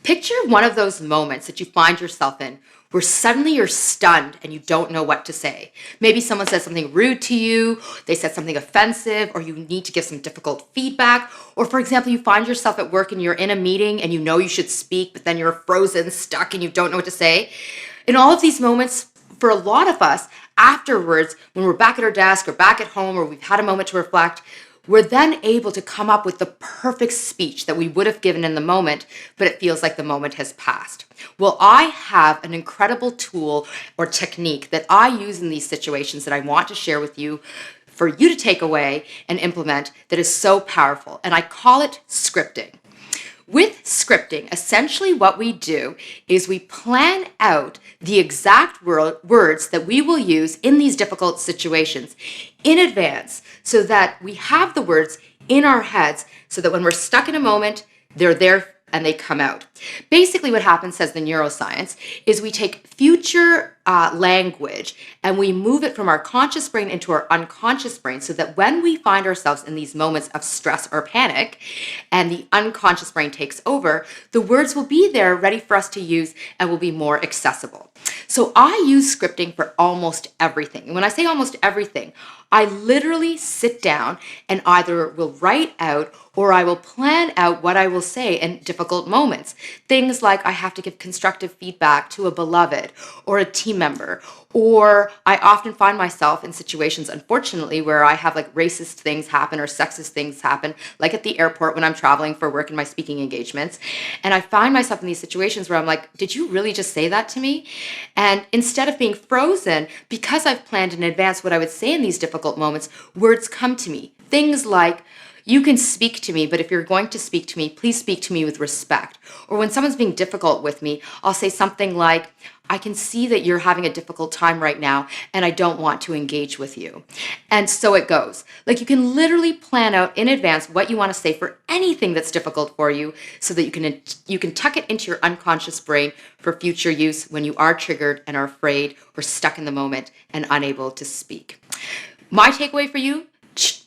Picture one of those moments that you find yourself in where suddenly you're stunned and you don't know what to say. Maybe someone says something rude to you, they said something offensive, or you need to give some difficult feedback. Or for example, you find yourself at work and you're in a meeting and you know you should speak, but then you're frozen, stuck, and you don't know what to say. In all of these moments, for a lot of us, afterwards, when we're back at our desk or back at home or we've had a moment to reflect, we're then able to come up with the perfect speech that we would have given in the moment, but it feels like the moment has passed. Well, I have an incredible tool or technique that I use in these situations that I want to share with you for you to take away and implement that is so powerful. And I call it scripting. With scripting, essentially what we do is we plan out the exact words that we will use in these difficult situations in advance so that we have the words in our heads so that when we're stuck in a moment, they're there and they come out. Basically what happens, says the neuroscience, is we take future language and we move it from our conscious brain into our unconscious brain so that when we find ourselves in these moments of stress or panic and the unconscious brain takes over, the words will be there ready for us to use and will be more accessible. So I use scripting for almost everything. And when I say almost everything, I literally sit down and either will write out or I will plan out what I will say in difficult moments. Things like I have to give constructive feedback to a beloved or a team member, or I often find myself in situations, unfortunately, where I have like racist things happen or sexist things happen, like at the airport when I'm traveling for work in my speaking engagements. And I find myself in these situations where I'm like, did you really just say that to me? And instead of being frozen, because I've planned in advance what I would say in these difficult moments, words come to me. Things like, you can speak to me, but if you're going to speak to me, please speak to me with respect. Or when someone's being difficult with me, I'll say something like, I can see that you're having a difficult time right now, and I don't want to engage with you. And so it goes. Like you can literally plan out in advance what you want to say for anything that's difficult for you so that you can tuck it into your unconscious brain for future use when you are triggered and are afraid or stuck in the moment and unable to speak. My takeaway for you,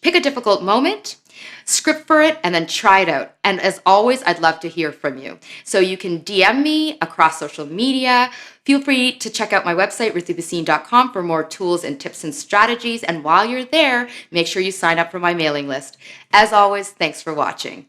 pick a difficult moment, script for it, and then try it out. And as always, I'd love to hear from you. So you can DM me across social media. Feel free to check out my website, ritubasine.com, for more tools and tips and strategies. And while you're there, make sure you sign up for my mailing list. As always, thanks for watching.